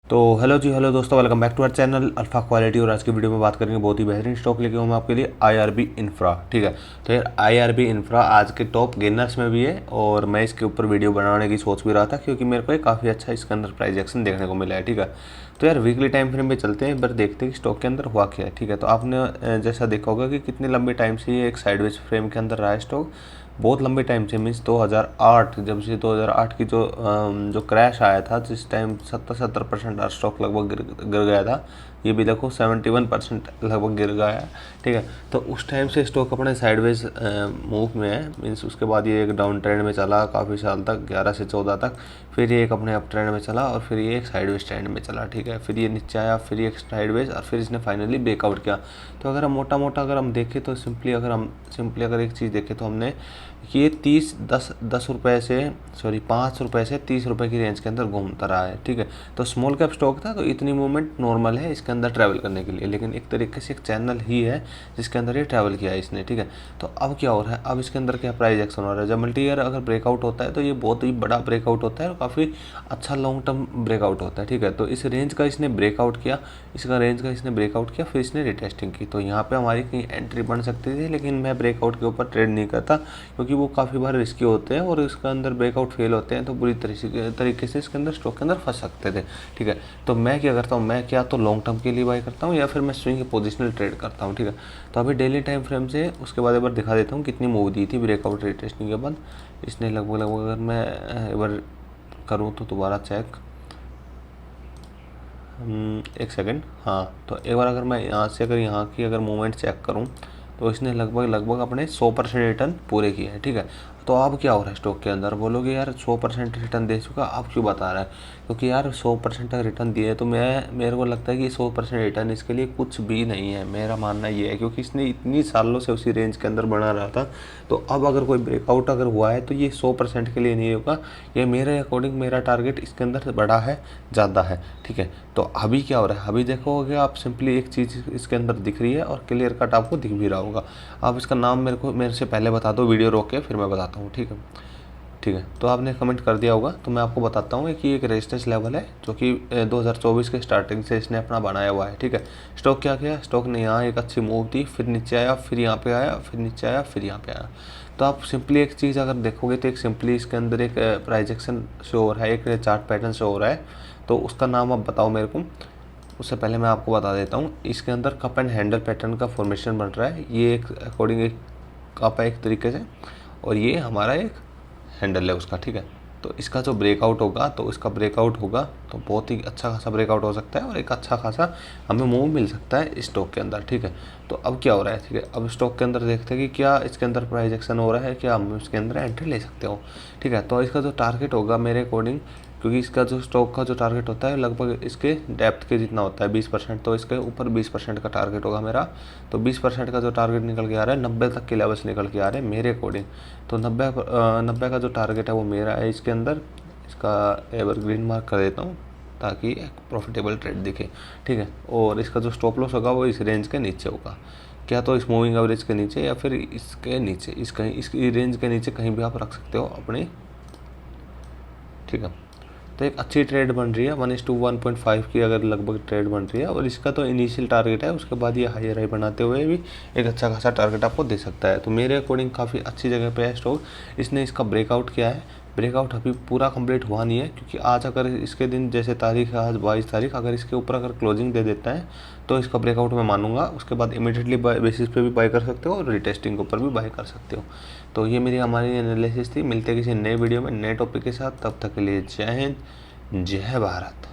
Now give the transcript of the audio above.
तो hello ji, hello दोस्तों, welcome back to our channel Alpha Quality. और आज की वीडियो में बात करेंगे बहुत ही बेहतरीन स्टॉक लेके हूँ मैं आपके लिए, आईआरबी इंफ्रा। ठीक है, तो यार आईआरबी इंफ्रा आज के टॉप गेनर्स में भी है और मैं इसके ऊपर वीडियो बनाने की सोच भी रहा था क्योंकि मेरे को काफ़ी अच्छा इसके अंदर प्राइस एक्शन देखने को मिला है। ठीक है, तो यार वीकली टाइम फ्रेम पे चलते हैं, एक बार देखते हैं कि स्टॉक के अंदर हुआ क्या है। ठीक है, तो आपने जैसा देखा होगा कि कितने लंबे टाइम से ये एक साइडवेज फ्रेम के अंदर रहा है स्टॉक, बहुत लंबे टाइम से, मीन्स 2008, जब से 2008 की जो क्रैश आया था, जिस टाइम 70% स्टॉक लगभग गिर गया था। ये भी देखो 71% लगभग गिर गया है। ठीक है, तो उस टाइम से स्टॉक अपने साइडवेज मूव में है, मीन्स उसके बाद ये एक डाउन ट्रेंड में चला काफ़ी साल तक, 11 से 14 तक। फिर ये एक अपने अप ट्रेंड में चला और फिर ये एक साइडवेज ट्रेंड में चला। ठीक है, फिर ये नीचे आया, फिर ये एक साइडवेज, और फिर इसने फाइनली ब्रेकआउट किया। तो अगर हम मोटा मोटा अगर हम देखें तो सिंपली अगर एक चीज़ देखें तो हमने कि ये 10 रुपये से, सॉरी 5 रुपये से 30 रुपये की रेंज के अंदर घूमता रहा है। ठीक है, तो स्मॉल कैप स्टॉक था तो इतनी मूवमेंट नॉर्मल है इसके अंदर ट्रैवल करने के लिए, लेकिन एक तरीके से एक चैनल ही है जिसके अंदर ये ट्रैवल किया है इसने। ठीक है, तो अब क्या हो रहा है, अब इसके अंदर क्या प्राइस एक्शन हो रहा है। जब मल्टी ईयर अगर ब्रेकआउट होता है तो ये बहुत ही बड़ा ब्रेकआउट होता है और काफ़ी अच्छा लॉन्ग टर्म ब्रेकआउट होता है। ठीक है, तो इस रेंज का इसने ब्रेकआउट किया, फिर इसने रिटेस्टिंग की। तो यहाँ पे हमारी कहीं एंट्री बन सकती थी, लेकिन मैं ब्रेकआउट के ऊपर ट्रेड नहीं करता क्योंकि वो काफ़ी बार रिस्की होते हैं और इसके अंदर ब्रेकआउट फेल होते हैं तो बुरी तरीके से इसके अंदर स्टॉक के अंदर फंस सकते थे। ठीक है, तो मैं क्या करता हूँ, मैं क्या तो लॉन्ग टर्म के लिए बाय करता हूँ या फिर मैं स्विंग पोजिशनल ट्रेड करता हूँ। ठीक है, तो अभी डेली टाइम फ्रेम से उसके बाद एक बार दिखा देता हूँ कितनी मूव दी थी ब्रेकआउट रिटेस्टिंग के बाद। इसने लगभग अगर मैं एक बार करूँ तो दोबारा चेक, एक सेकंड, हाँ, तो एक बार अगर मैं यहाँ से अगर यहाँ की अगर मूवमेंट चेक करूँ तो इसने लगभग अपने 100% रिटर्न पूरे किए हैं। ठीक है, तो अब क्या हो रहा है स्टॉक के अंदर, बोलोगे यार 100% रिटर्न दे चुका, अब क्यों बता रहा है, क्योंकि यार 100% तक रिटर्न दिए तो मेरे को लगता है कि 100% रिटर्न इसके लिए कुछ भी नहीं है, मेरा मानना ये है, क्योंकि इसने इतनी सालों से उसी रेंज के अंदर बना रहा था। तो अब अगर कोई ब्रेकआउट अगर हुआ है तो ये 100% के लिए नहीं होगा, ये मेरे अकॉर्डिंग मेरा टारगेट इसके अंदर बड़ा है, ज़्यादा है। ठीक है, तो अभी क्या हो रहा है, अभी देखोगे आप सिंपली एक चीज़ इसके अंदर दिख रही है और क्लियर कट आपको दिख भी रहा होगा। आप इसका नाम मेरे से पहले बता दो, वीडियो रोक के फिर मैं बताता हूँ। ठीक है, तो आपने कमेंट कर दिया होगा तो मैं आपको बताता हूँ कि एक रेजिस्टेंस लेवल है जो कि 2024 के स्टार्टिंग से इसने अपना बनाया हुआ है। ठीक है, स्टॉक क्या किया, स्टॉक ने यहाँ एक अच्छी मूव दी, फिर नीचे आया, फिर यहाँ पे आया, फिर नीचे आया, फिर यहाँ पे आया। तो आप सिंपली एक चीज़ अगर देखोगे तो एक सिंपली इसके अंदर एक प्राइस एक्शन शो हो रहा है, एक चार्ट पैटर्न शो हो रहा है, तो उसका नाम आप बताओ मेरे को। उससे पहले मैं आपको बता देता हूँ, इसके अंदर कप एंड हैंडल पैटर्न का फॉर्मेशन बन रहा है। ये एक अकॉर्डिंग एक कप है एक तरीके से, और ये हमारा एक हैंडल है उसका। ठीक है, तो इसका जो ब्रेकआउट होगा तो बहुत ही अच्छा खासा ब्रेकआउट हो सकता है और एक अच्छा खासा हमें मूव मिल सकता है स्टॉक के अंदर। ठीक है, तो अब क्या हो रहा है, ठीक है, अब स्टॉक के अंदर देखते हैं कि क्या इसके अंदर प्राइस एक्शन हो रहा है, क्या हम इसके अंदर एंट्री ले सकते हो। ठीक है, तो इसका जो टारगेट होगा मेरे अकॉर्डिंग, क्योंकि इसका जो स्टॉक का जो टारगेट होता है लगभग इसके डेप्थ के जितना होता है 20%, तो इसके ऊपर 20% का टारगेट होगा मेरा। तो 20% का जो टारगेट निकल के आ रहा है, 90 तक के लेवल्स निकल के आ रहे हैं मेरे अकॉर्डिंग। तो 90 का जो टारगेट है वो मेरा है इसके अंदर। इसका एवरग्रीन मार्क कर देता हूँ ताकि एक प्रॉफिटेबल ट्रेड दिखे। ठीक है, और इसका जो स्टॉप लॉस होगा वो इस रेंज के नीचे होगा, क्या तो इस मूविंग एवरेज के नीचे या फिर इसके नीचे, इसकी रेंज के नीचे कहीं भी आप रख सकते हो अपनी। ठीक है, तो एक अच्छी ट्रेड बन रही है, 1:1.5 की अगर लगभग ट्रेड बन रही है, और इसका तो इनिशियल टारगेट है, उसके बाद ये हायर हाई बनाते हुए भी एक अच्छा खासा टारगेट आपको दे सकता है। तो मेरे अकॉर्डिंग काफ़ी अच्छी जगह पे है स्टॉक। इसने इसका ब्रेकआउट किया है, ब्रेकआउट अभी पूरा कंप्लीट हुआ नहीं है, क्योंकि आज अगर इसके दिन जैसे तारीख है आज 22 तारीख, अगर इसके ऊपर अगर क्लोजिंग दे देता है तो इसका ब्रेकआउट मैं मानूंगा। उसके बाद इमीडिएटली बेसिस पे भी बाय कर सकते हो और रिटेस्टिंग के ऊपर भी बाय कर सकते हो। तो ये हमारी एनालिसिस थी। मिलते हैं किसी नए वीडियो में नए टॉपिक के साथ, तब तक के लिए जय हिंद, जय भारत।